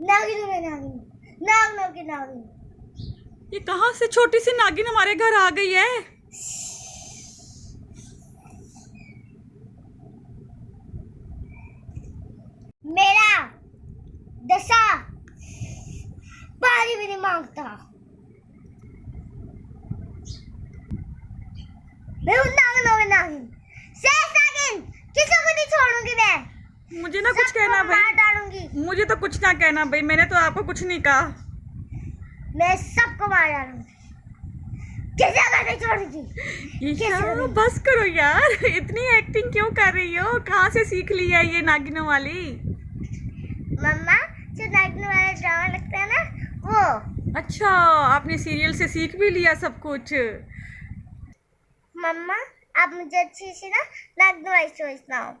नागिन में नागिन, नाग नाग की नागिन। ये कहाँ से छोटी सी नागिन हमारे घर आ गई है? मेरा दशा पानी भी नहीं मांगता। मैं हूँ नागिन में नागिन, शेष नागिन। किसी को नहीं छोड़ूंगी मैं। मुझे ना कुछ सबको कहना मार भाई। डालूंगी। मुझे तो कुछ ना कहना भाई, मैंने तो आपको कुछ नहीं कहा। मैं सबको मार डालूंगी। किसी को नहीं छोड़ूंगी। ईशा किसी को नहीं। बस करो यार, इतनी एक्टिंग क्यों कर रही हो? कहाँ से सीख ली है ये नागिनों वाली? मम्मा, जो नागिन वाला ड्रामा लगता है ना, वो। अच्छा, आपने सीरियल से सीख भी लिया सब कुछ। मम्मा, आप मुझे अच्छी सी ना नागिन वाली स्टोरी सुनाओ।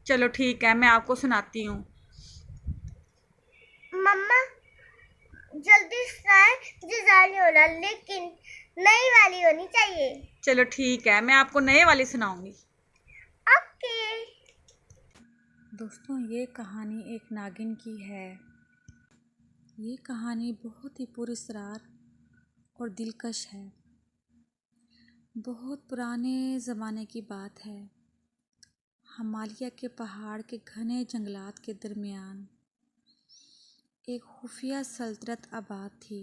चलो ठीक है, मैं आपको सुनाती हूँ। मम्मा, जल्दी सुनाए, मुझे ज़्यादा नहीं हो रहा, लेकिन नई वाली होनी चाहिए। चलो ठीक है, मैं आपको नए वाली सुनाऊंगी। ओके। दोस्तों, ये कहानी एक नागिन की है। ये कहानी बहुत ही पुरस्कार और दिलकश है। बहुत पुराने ज़माने की बात है। हिमालय के पहाड़ के घने जंगलात के दरमियान एक खुफिया सल्तनत आबाद थी,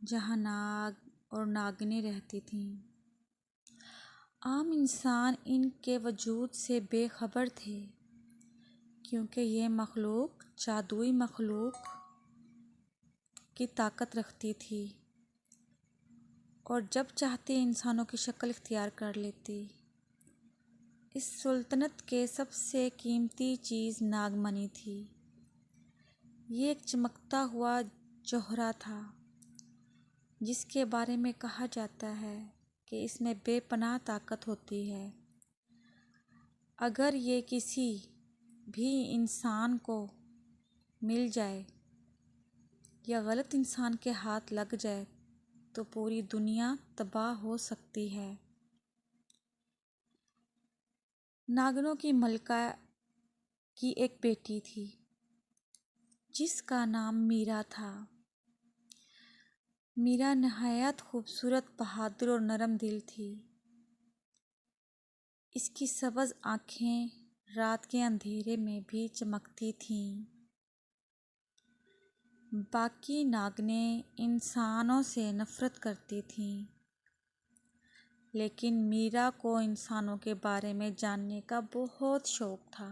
जहाँ नाग और नागिनें रहती थीं। आम इंसान इनके वजूद से बेखबर थे, क्योंकि ये मखलूक जादुई मखलूक की ताकत रखती थी और जब चाहती इंसानों की शक्ल इख्तियार कर लेती। इस सुल्तनत के सबसे कीमती चीज़ नागमणि थी। ये एक चमकता हुआ जौहरा था, जिसके बारे में कहा जाता है कि इसमें बेपनाह ताकत होती है। अगर ये किसी भी इंसान को मिल जाए या गलत इंसान के हाथ लग जाए तो पूरी दुनिया तबाह हो सकती है। नागिनों की मलका की एक बेटी थी, जिसका नाम मीरा था। मीरा नहायत खूबसूरत, बहादुर और नरम दिल थी। इसकी सब्ज़ आँखें रात के अंधेरे में भी चमकती थीं। बाकी नागिनें इंसानों से नफ़रत करती थीं, लेकिन मीरा को इंसानों के बारे में जानने का बहुत शौक़ था।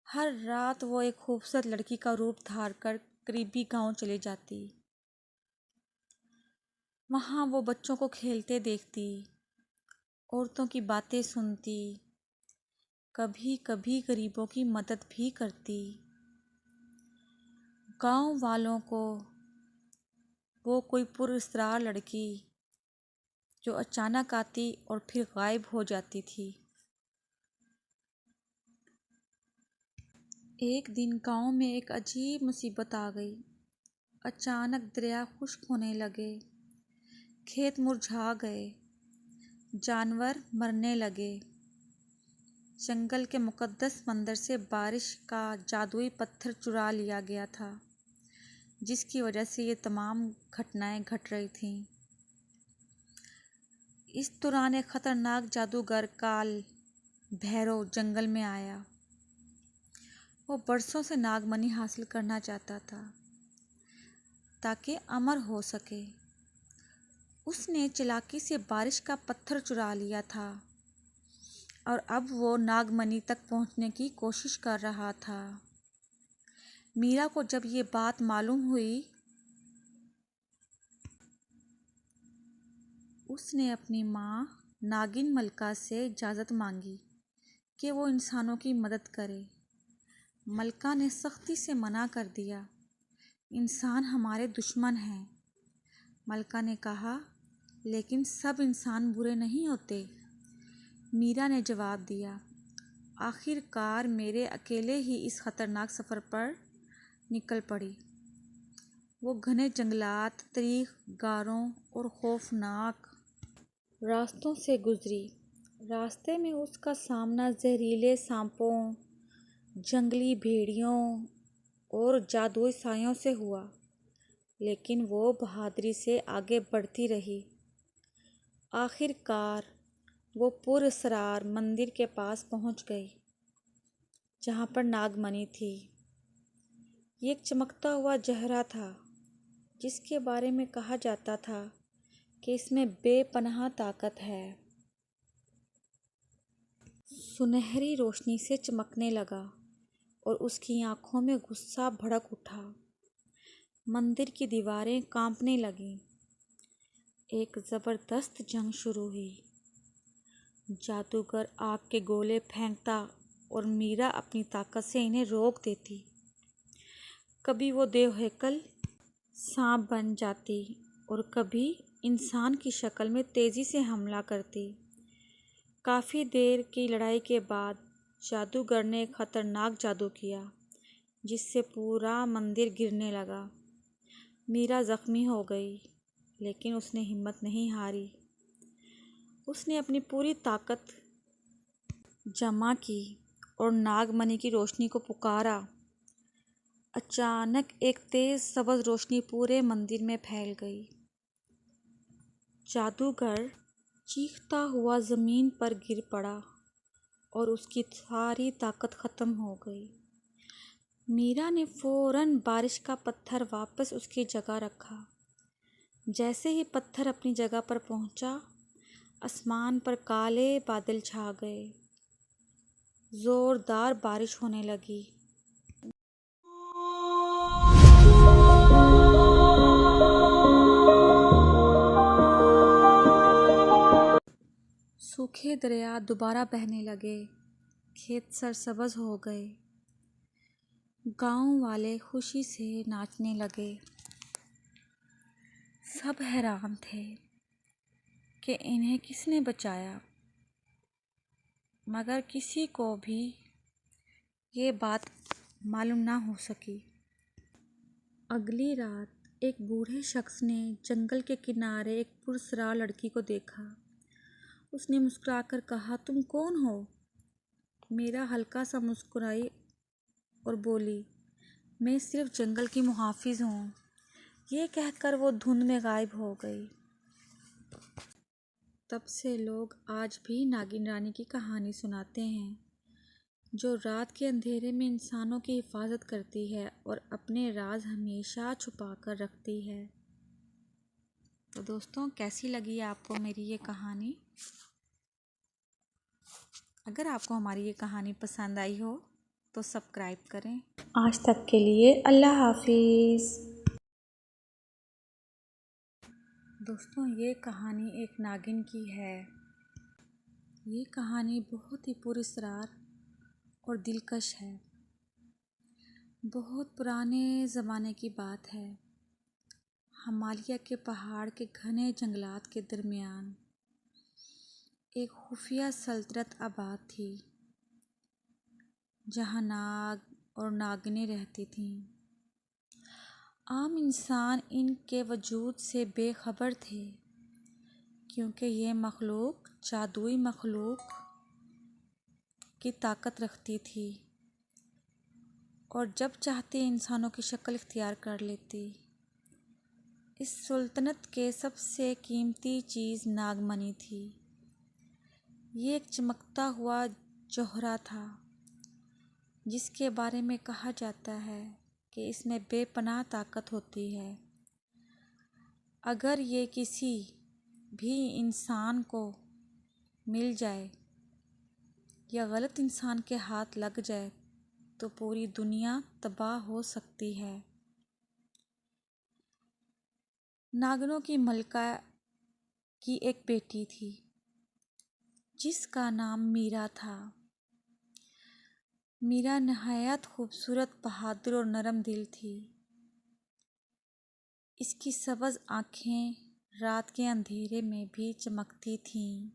हर रात वो एक खूबसूरत लड़की का रूप धार कर करीबी गांव चली जाती। वहाँ वो बच्चों को खेलते देखती, औरतों की बातें सुनती, कभी कभी गरीबों की मदद भी करती। गांव वालों को वो कोई पुरस्कार लड़की जो अचानक आती और फिर गायब हो जाती थी। एक दिन गांव में एक अजीब मुसीबत आ गई। अचानक दरिया खुश्क होने लगे, खेत मुरझा गए, जानवर मरने लगे। जंगल के मुकद्दस मंदिर से बारिश का जादुई पत्थर चुरा लिया गया था, जिसकी वजह से ये तमाम घटनाएं घट रही थीं। इस दौरान एक खतरनाक जादूगर काल भैरव जंगल में आया। वो बरसों से नागमणि हासिल करना चाहता था ताकि अमर हो सके। उसने चालाकी से बारिश का पत्थर चुरा लिया था और अब वो नागमणि तक पहुंचने की कोशिश कर रहा था। मीरा को जब ये बात मालूम हुई, उसने अपनी माँ नागिन मलका से इजाज़त मांगी कि वो इंसानों की मदद करे। मलका ने सख्ती से मना कर दिया। इंसान हमारे दुश्मन हैं, मलका ने कहा, लेकिन सब इंसान बुरे नहीं होते। मीरा ने जवाब दिया, आखिरकार मेरे अकेले ही इस खतरनाक सफ़र पर निकल पड़ी। वो घने जंगलात, तरीख गारों और खौफनाक रास्तों से गुजरी। रास्ते में उसका सामना जहरीले सांपों, जंगली भेड़ियों और जादुई सायों से हुआ, लेकिन वो बहादुरी से आगे बढ़ती रही। आखिरकार वो पुरस्कार मंदिर के पास पहुंच गई, जहां पर नागमणि थी। ये एक चमकता हुआ जहरा था, जिसके बारे में कहा जाता था कि इसमें बेपनाह ताकत है। सुनहरी रोशनी से चमकने लगा और उसकी आंखों में गुस्सा भड़क उठा। मंदिर की दीवारें कांपने लगीं। एक जबरदस्त जंग शुरू हुई। जादूगर आग के गोले फेंकता और मीरा अपनी ताकत से इन्हें रोक देती। कभी वो देवहैकल सांप बन जाती और कभी इंसान की शक्ल में तेजी से हमला करती। काफ़ी देर की लड़ाई के बाद जादूगर ने एक खतरनाक जादू किया, जिससे पूरा मंदिर गिरने लगा। मीरा जख्मी हो गई, लेकिन उसने हिम्मत नहीं हारी। उसने अपनी पूरी ताकत जमा की और नागमणि की रोशनी को पुकारा। अचानक एक तेज सब्ज रोशनी पूरे मंदिर में फैल गई। जादूगर चीखता हुआ ज़मीन पर गिर पड़ा और उसकी सारी ताकत ख़त्म हो गई। मीरा ने फ़ौरन बारिश का पत्थर वापस उसकी जगह रखा। जैसे ही पत्थर अपनी जगह पर पहुंचा, आसमान पर काले बादल छा गए। ज़ोरदार बारिश होने लगी। सूखे दरिया दोबारा बहने लगे। खेत सरसब्ज हो गए। गांव वाले खुशी से नाचने लगे। सब हैरान थे कि इन्हें किसने बचाया, मगर किसी को भी ये बात मालूम ना हो सकी। अगली रात एक बूढ़े शख्स ने जंगल के किनारे एक पुरस्कार लड़की को देखा। उसने मुस्कुराकर कहा, तुम कौन हो? मीरा हल्का सा मुस्कुराई और बोली, मैं सिर्फ जंगल की मुहाफिज हूँ। ये कहकर वो धुंध में गायब हो गई। तब से लोग आज भी नागिन रानी की कहानी सुनाते हैं, जो रात के अंधेरे में इंसानों की हिफाजत करती है और अपने राज हमेशा छुपा कर रखती है। तो दोस्तों, कैसी लगी आपको मेरी ये कहानी? अगर आपको हमारी ये कहानी पसंद आई हो तो सब्सक्राइब करें। आज तक के लिए अल्लाह हाफिज़। दोस्तों, ये कहानी एक नागिन की है। ये कहानी बहुत ही पुरस्कार और दिलकश है। बहुत पुराने ज़माने की बात है। हिमालय के पहाड़ के घने जंगलात के दरमियान एक खुफिया सल्तनत आबाद थी, जहाँ नाग और नागिनें रहती थीं। आम इंसान इनके वजूद से बेखबर थे, क्योंकि ये मखलूक जादुई मखलूक की ताकत रखती थी और जब चाहती इंसानों की शक्ल इख्तियार कर लेती। इस सुल्तनत के सबसे कीमती चीज़ नागमणि थी। ये एक चमकता हुआ जौहरा था, जिसके बारे में कहा जाता है कि इसमें बेपनाह ताकत होती है। अगर ये किसी भी इंसान को मिल जाए या गलत इंसान के हाथ लग जाए तो पूरी दुनिया तबाह हो सकती है। नागिनों की मलका की एक बेटी थी, जिसका नाम मीरा था। मीरा नहायत खूबसूरत, बहादुर और नरम दिल थी। इसकी सब्ज आँखें रात के अंधेरे में भी चमकती थीं।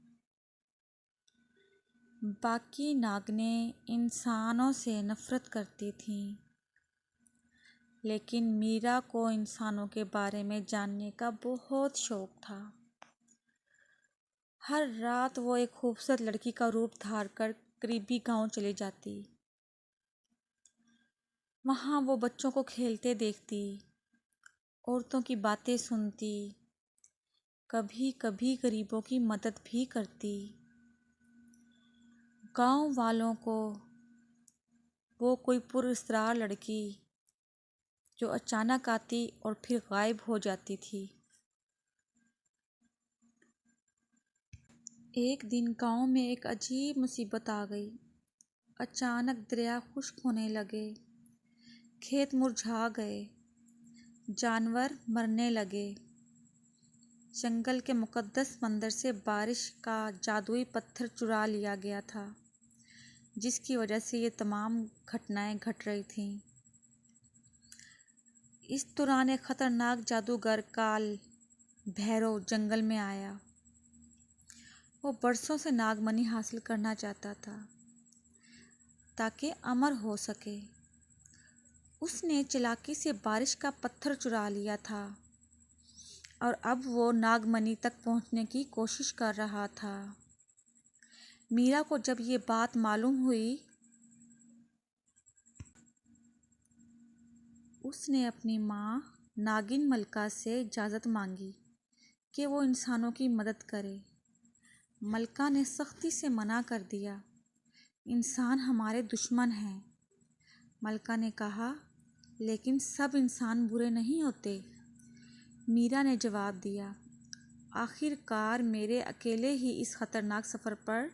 बाकी नागिनें इंसानों से नफरत करती थीं, लेकिन मीरा को इंसानों के बारे में जानने का बहुत शौक था। हर रात वो एक खूबसूरत लड़की का रूप धार कर करीबी गांव चली जाती वहाँ वो बच्चों को खेलते देखती, औरतों की बातें सुनती, कभी कभी गरीबों की मदद भी करती। गांव वालों को वो कोई पुरस्कार लड़की जो अचानक आती और फिर गायब हो जाती थी। एक दिन गांव में एक अजीब मुसीबत आ गई। अचानक दरिया खुश्क होने लगे, खेत मुरझा गए, जानवर मरने लगे। जंगल के मुकद्दस मंदिर से बारिश का जादुई पत्थर चुरा लिया गया था, जिसकी वजह से ये तमाम घटनाएं घट रही थीं। इस दौरान एक खतरनाक जादूगर काल भैरव जंगल में आया। वो बरसों से नागमणि हासिल करना चाहता था ताकि अमर हो सके। उसने चालाकी से बारिश का पत्थर चुरा लिया था और अब वो नागमणि तक पहुंचने की कोशिश कर रहा था। मीरा को जब ये बात मालूम हुई, उसने अपनी माँ नागिन मलका से इजाज़त मांगी कि वो इंसानों की मदद करे। मलका ने सख्ती से मना कर दिया, इंसान हमारे दुश्मन हैं। मलका ने कहा, लेकिन सब इंसान बुरे नहीं होते। मीरा ने जवाब दिया, आखिरकार मेरे अकेले ही इस खतरनाक सफ़र पर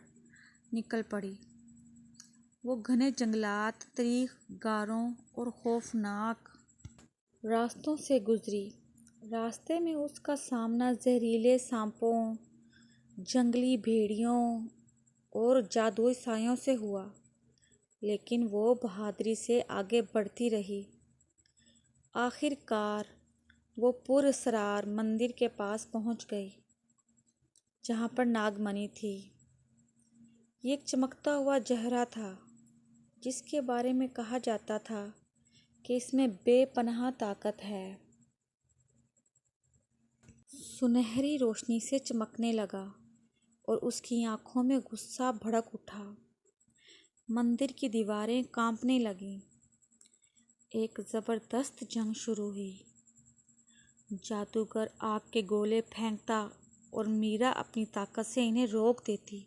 निकल पड़ी। वो घने जंगलात, तरीख, गारों और खौफनाक रास्तों से गुजरी। रास्ते में उसका सामना जहरीले सांपों, जंगली भेड़ियों और जादुई सायों से हुआ, लेकिन वो बहादुरी से आगे बढ़ती रही। आखिरकार वो पुरअसरार मंदिर के पास पहुंच गई, जहां पर नागमणि थी। ये एक चमकता हुआ जहरा था, जिसके बारे में कहा जाता था कि इसमें बेपनाह ताकत है। सुनहरी रोशनी से चमकने लगा और उसकी आंखों में गुस्सा भड़क उठा। मंदिर की दीवारें कांपने लगीं। एक ज़बरदस्त जंग शुरू हुई। जादूगर आग के गोले फेंकता और मीरा अपनी ताकत से इन्हें रोक देती।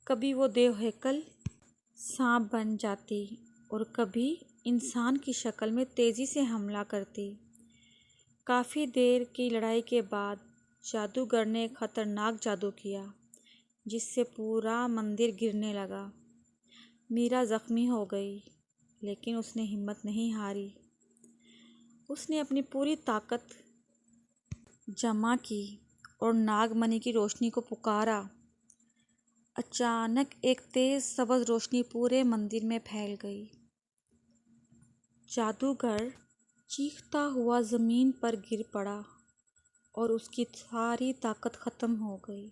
कभी वो देवहैकल सांप बन जाती और कभी इंसान की शक्ल में तेज़ी से हमला करती। काफ़ी देर की लड़ाई के बाद जादूगर ने एक खतरनाक जादू किया, जिससे पूरा मंदिर गिरने लगा। मीरा ज़ख्मी हो गई, लेकिन उसने हिम्मत नहीं हारी। उसने अपनी पूरी ताकत जमा की और नागमणि की रोशनी को पुकारा। अचानक एक तेज सब्ज़ रोशनी पूरे मंदिर में फैल गई। जादूगर चीखता हुआ ज़मीन पर गिर पड़ा और उसकी सारी ताकत ख़त्म हो गई।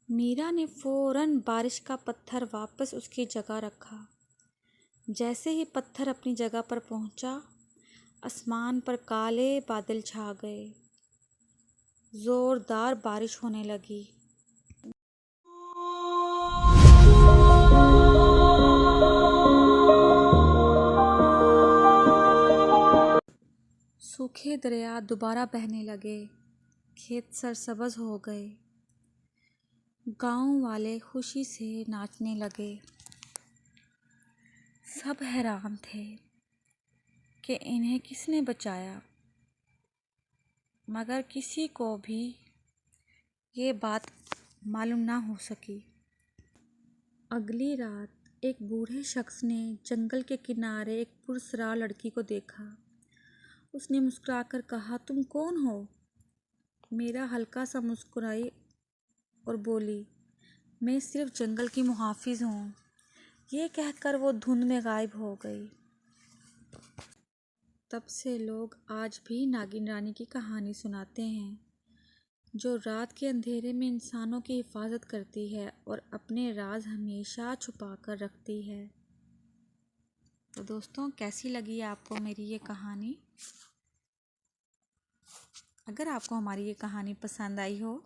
मीरा ने फ़ौरन बारिश का पत्थर वापस उसकी जगह रखा। जैसे ही पत्थर अपनी जगह पर पहुंचा, आसमान पर काले बादल छा गए। ज़ोरदार बारिश होने लगी। सूखे दरिया दोबारा बहने लगे। खेत सरसब्ज हो गए। गांव वाले खुशी से नाचने लगे। सब हैरान थे कि इन्हें किसने बचाया, मगर किसी को भी ये बात मालूम ना हो सकी। अगली रात एक बूढ़े शख्स ने जंगल के किनारे एक पुरस्कार लड़की को देखा। उसने मुस्कुराकर कहा, तुम कौन हो? मीरा हल्का सा मुस्कुराई और बोली, मैं सिर्फ जंगल की मुहाफिज हूँ। ये कहकर वो धुंध में गायब हो गई। तब से लोग आज भी नागिन रानी की कहानी सुनाते हैं, जो रात के अंधेरे में इंसानों की हिफाजत करती है और अपने राज हमेशा छुपा कर रखती है। तो दोस्तों, कैसी लगी आपको मेरी ये कहानी? अगर आपको हमारी ये कहानी पसंद आई हो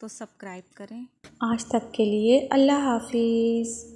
तो सब्सक्राइब करें। आज तक के लिए अल्लाह हाफिज़।